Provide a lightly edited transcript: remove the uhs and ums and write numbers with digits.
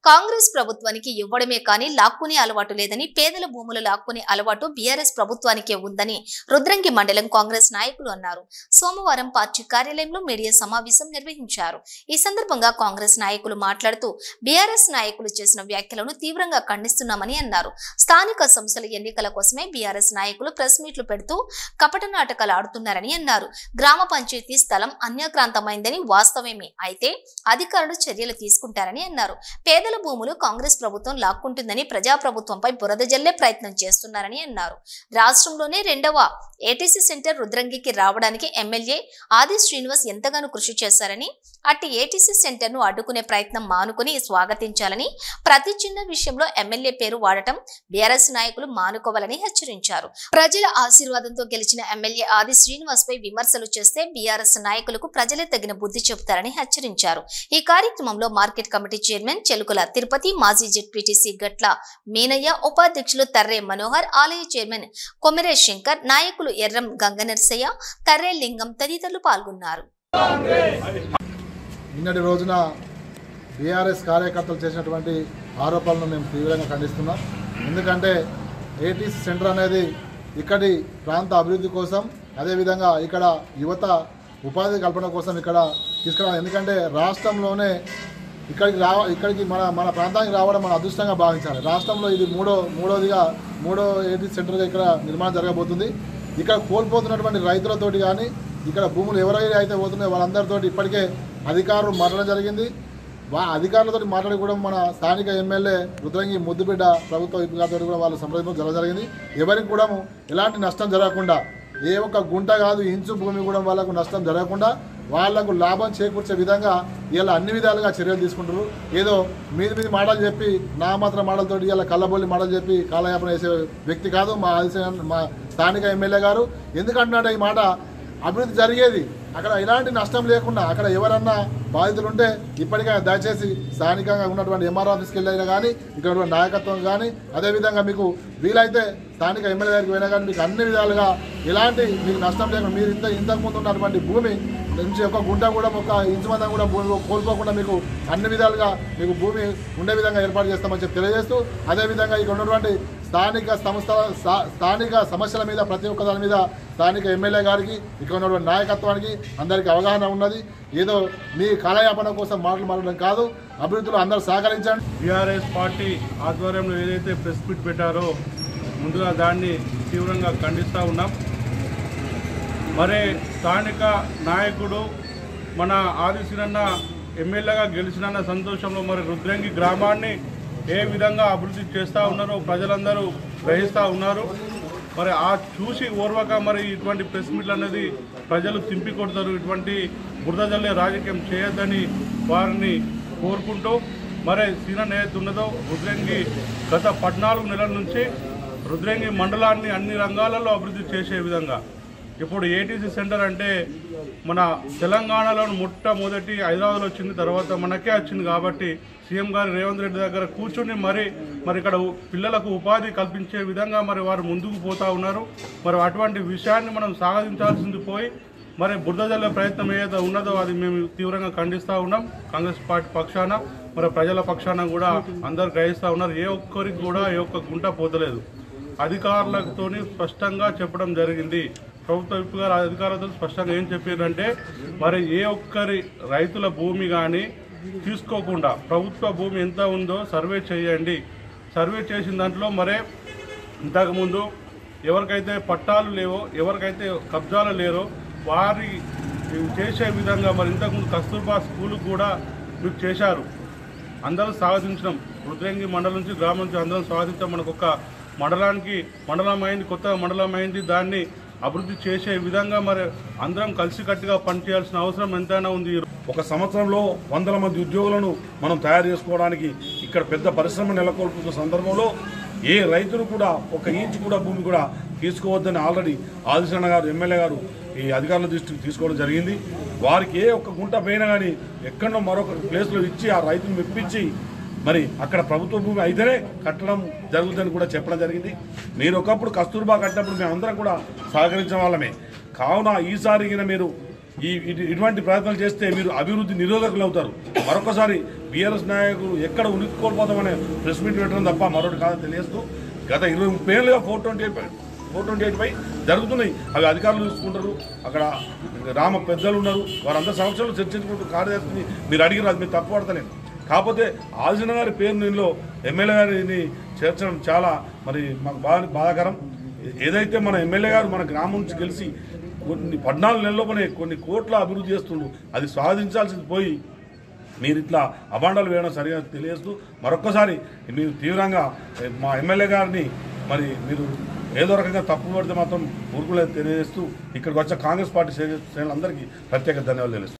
కాంగ్రెస్ ప్రభుత్వానికి ఇవ్వడమే కానీ లాక్కునే అలవాటు లేదని, పేదల భూములు లాక్కునే అలవాటు బీఆర్ఎస్ ప్రభుత్వానికే ఉందని రుద్రంగి మండలం కాంగ్రెస్ నాయకులు అన్నారు. సోమవారం పార్టీ కార్యాలయంలో మీడియా సమావేశం నిర్వహించారు. ఈ సందర్భంగా కాంగ్రెస్ నాయకులు మాట్లాడుతూ బీఆర్ఎస్ నాయకులు చేసిన వ్యాఖ్యలను తీవ్రంగా ఖండిస్తున్నామని అన్నారు. స్థానిక సంస్థల ఎన్నికల కోసమే బీఆర్ఎస్ నాయకులు ప్రెస్ మీట్లు పెడుతూ కపట నాటకాలు ఆడుతున్నారని అన్నారు. గ్రామ పంచాయతీ స్థలం అన్యాక్రాంతమైందని వాస్తవమే, అయితే అధికారులు చర్యలు తీసుకుంటారని అన్నారు. పేదల భూములు కాంగ్రెస్ ప్రభుత్వం లాక్కుంటుందని ప్రజాప్రభుత్వంపై బురద జల్లే ప్రయత్నం చేస్తున్నారని అన్నారు. రాష్ట్రంలోనే రెండవ ఏటీసీ సెంటర్ రుద్రంగికి రావడానికి ఎమ్మెల్యే ఆది శ్రీనివాస్ ఎంతగానో కృషి చేశారని, అట్టి ఏటీసీ సెంటర్ ను అడ్డుకునే ప్రయత్నం మానుకుని స్వాగతించాలని, ప్రతి చిన్న విషయంలో ఎమ్మెల్యే పేరు వాడటం బీఆర్ఎస్ నాయకులు మానుకోవాలని హెచ్చరించారు. ప్రజల ఆశీర్వాదంతో గెలిచిన ఎమ్మెల్యే ఆది శ్రీనివాస్ పై విమర్శలు చేస్తే బీఆర్ఎస్ నాయకులకు ప్రజలే తగిన బుద్ధి చెబుతారని హెచ్చరించారు. ఈ కార్యక్రమంలో market committee chairman Chelukula Tirupati, మాజీ జెడ్పీటీసీ గట్ల మీనయ్య, ఉపాధ్యక్షులు తర్రే మనోహర్, ఆలయ చైర్మన్ కొమెరే శంకర్, నాయకులు ఎర్రం గంగనర్సయ్య, తర్రే లింగం తదితరులు పాల్గొన్నారు. నిన్నటి రోజున బీఆర్ఎస్ కార్యకర్తలు చేసినటువంటి ఆరోపణలను మేము తీవ్రంగా ఖండిస్తున్నాం. ఎందుకంటే ఏటీసీ సెంటర్ అనేది ఇక్కడి ప్రాంత అభివృద్ధి కోసం, అదేవిధంగా ఇక్కడ యువత ఉపాధి కల్పన కోసం ఇక్కడ తీసుకురావాలి. ఎందుకంటే రాష్ట్రంలోనే ఇక్కడికి మన ప్రాంతానికి రావడం మన అదృష్టంగా భావించాలి. రాష్ట్రంలో ఇది మూడో ఏటీసీ సెంటర్గా ఇక్కడ నిర్మాణం జరగబోతుంది. ఇక్కడ కోల్పోతున్నటువంటి రైతులతోటి కానీ, ఇక్కడ భూములు ఎవరైతే అయితే పోతున్నాయో వాళ్ళందరితో ఇప్పటికే అధికారులు మాట్లాడడం జరిగింది. అధికారులతో మాట్లాడి కూడా మన స్థానిక ఎమ్మెల్యే రుద్రంగి ముద్దుబిడ్డ ప్రభుత్వ విప్గారితో కూడా వాళ్ళు సంప్రదించడం జరిగింది. ఎవరికి కూడా ఎలాంటి నష్టం జరగకుండా, ఏ ఒక్క గుంట కాదు ఇంచు భూమి కూడా వాళ్ళకు నష్టం జరగకుండా వాళ్లకు లాభం చేకూర్చే విధంగా ఇలా అన్ని విధాలుగా చర్యలు తీసుకుంటారు. ఏదో మీది మాటలు చెప్పి నామాత్ర మాటలతోటి ఇలా కళ్ళబొల్లి మాటలు చెప్పి కాలయాపన చేసే వ్యక్తి కాదు మా స్థానిక ఎమ్మెల్యే గారు. ఎందుకంటున్నాడు ఈ మాట, అభివృద్ధి జరిగేది అక్కడ ఎలాంటి నష్టం లేకుండా, అక్కడ ఎవరన్నా బాధితులుంటే ఇప్పటికే దయచేసి స్థానికంగా ఉన్నటువంటి ఎంఆర్ ఆఫీస్కి వెళ్ళినా కానీ, ఇక్కడ నాయకత్వం కానీ, అదేవిధంగా మీకు వీలైతే స్థానిక ఎమ్మెల్యే గారికి పోయినా కానీ మీకు అన్ని విధాలుగా ఎలాంటి మీకు నష్టం లేకుండా, మీరు ఇంతకుముందు ఉన్నటువంటి భూమి నుంచి ఒక గుంట కూడా ఒక ఇంచు మందం కూడా భూమి కోల్పోకుండా మీకు అన్ని విధాలుగా మీకు భూమి ఉండే విధంగా ఏర్పాటు చేస్తామని చెప్పి తెలియజేస్తూ, అదేవిధంగా ఇక్కడ ఉన్నటువంటి స్థానిక సమస్యల మీద ప్రతి ఒక్క దాని మీద స్థానిక ఎమ్మెల్యే గారికి, ఇక్కడ ఉన్నటువంటి నాయకత్వానికి అందరికీ అవగాహన ఉన్నది. ఏదో మీ కాలయాపన కోసం మాట్లాడడం కాదు, అభివృద్ధిలో అందరూ సహకరించండి. బీఆర్ఎస్ పార్టీ ఆధ్వర్యంలో ఏదైతే ప్రెస్ మీట్ పెట్టారో ముందుగా దాన్ని తీవ్రంగా ఖండిస్తూ ఉన్నాం. మరి స్థానిక నాయకుడు మన ఆదిశీనన్న ఎమ్మెల్యేగా గెలిచిన సంతోషంలో మరి రుద్రంగి గ్రామాన్ని ఏ విధంగా అభివృద్ధి చేస్తూ ఉన్నారో ప్రజలందరూ గ్రహిస్తూ ఉన్నారు. మరి ఆ చూసి ఓర్వక మరి ఇటువంటి ప్రెస్ మీట్లు అనేది ప్రజలు తింపి కొడతారు. ఇటువంటి బురద జల్లే రాజకీయం చేయొద్దని వారిని కోరుకుంటూ, మరి సీనన్న ఏదైతే ఉన్నదో రుద్రంగి గత 14 నెలల నుంచి రుద్రంగి మండలాన్ని అన్ని రంగాలలో అభివృద్ధి చేసే విధంగా, ఇప్పుడు ఏటీసీ సెంటర్ అంటే మన తెలంగాణలో మొట్టమొదటి హైదరాబాద్లో వచ్చింది, తర్వాత మనకే వచ్చింది. కాబట్టి సీఎం గారు రేవంత్ రెడ్డి దగ్గర కూర్చుని మరి ఇక్కడ పిల్లలకు ఉపాధి కల్పించే విధంగా మరి వారు ముందుకు పోతూ ఉన్నారు. మరి అటువంటి విషయాన్ని మనం సాధించాల్సింది పోయి మరి బురద జల్లే ప్రయత్నం ఏదైతే ఉన్నదో అది మేము తీవ్రంగా ఖండిస్తూ ఉన్నాం. కాంగ్రెస్ పార్టీ పక్షాన మరి ప్రజల పక్షాన కూడా అందరు గ్రహిస్తూ ఉన్నారు. ఏ ఒక్కరికి కూడా ఏ ఒక్క గుంట పోతలేదు. అధికారులతో స్పష్టంగా చెప్పడం జరిగింది. ప్రభుత్వ విప్ గారు అధికారులతో స్పష్టంగా ఏం చెప్పారంటే, మరి ఏ ఒక్కరి రైతుల భూమి కానీ తీసుకోకుండా ప్రభుత్వ భూమి ఎంత ఉందో సర్వే చేయండి. సర్వే చేసిన దాంట్లో మరే ఇంతకుముందు ఎవరికైతే పట్టాలు లేవో, ఎవరికైతే కబ్జాలు లేరో వారి చేసే విధంగా మరి ఇంతకుముందు కస్తూర్బా స్కూల్ కూడా మీకు చేశారు. అందరూ స్వాగతించడం, రుద్రంగి మండలం నుంచి గ్రామం నుంచి అందరం స్వాగతించాం. మనకు ఒక మండలం అయింది, కొత్త మండలం అయింది. దాన్ని అభివృద్ధి చేసే విధంగా మరి అందరం కలిసికట్టుగా పనిచేయాల్సిన అవసరం ఎంతైనా ఉంది. ఒక సంవత్సరంలో 100 మంది ఉద్యోగులను మనం తయారు చేసుకోవడానికి ఇక్కడ పెద్ద పరిశ్రమ నెలకొల్పుతున్న సందర్భంలో ఏ రైతులు కూడా ఒక ఇంచు కూడా భూమి కూడా తీసుకోవద్దని ఆల్రెడీ ఆదిశన్న గారు ఎమ్మెల్యే గారు ఈ అధికారుల దృష్టికి తీసుకోవడం జరిగింది. వారికి ఏ ఒక్క గుంట పోయినా కానీ ఎక్కడో మరొక ప్లేస్లో ఇచ్చి ఆ రైతును మెప్పించి మరి అక్కడ ప్రభుత్వ భూమి అయితేనే కట్టడం జరుగుతుందని కూడా చెప్పడం జరిగింది. మీరు ఒకప్పుడు కస్తూర్బా కట్టినప్పుడు మేమందరం కూడా సహకరించిన వాళ్ళమే. కావున ఈసారి మీరు ఇటువంటి ప్రయత్నాలు చేస్తే మీరు అభివృద్ధి నిరోధకులు అవుతారు. మరొకసారి బీఆర్ఎస్ నాయకులు ఎక్కడ ఉనికి కోల్పోతామనే ప్రెస్ మీట్ పెట్టడం తప్ప మరొకటి కాదని తెలియజేస్తూ గత 20-30 ఏళ్ళుగా 428 జరుగుతున్నాయి. అవి అధికారులు చూసుకుంటారు. అక్కడ రామ పెద్దలు ఉన్నారు, వారందరి సమక్షంలో చర్చించుకుంటూ కార్యదర్శిని మీరు అడిగిన అది మీరు తప్పు పడతలేదు. కాకపోతే ఆదిశన గారి పేరు దీనిలో ఎమ్మెల్యే గారిని చేర్చడం చాలా మరి మాకు బాధాకరం. ఏదైతే మన ఎమ్మెల్యే గారు మన గ్రామం నుంచి గెలిచి 14 నెలల్లోనే కొన్ని కోట్ల అభివృద్ధి చేస్తుండ్రు, అది సాధించాల్సింది పోయి మీరు ఇట్లా అభాండాలు వేయడం సరిగా తెలియజేస్తూ మరొక్కసారి మీరు తీవ్రంగా మా ఎమ్మెల్యే గారిని మరి మీరు ఏదో రకంగా తప్పు పడితే మాత్రం ఊరుకులేదు తెలియజేస్తూ ఇక్కడికి వచ్చే కాంగ్రెస్ పార్టీ శ్రేణులందరికీ ప్రత్యేక ధన్యవాదాలు తెలుస్తాను.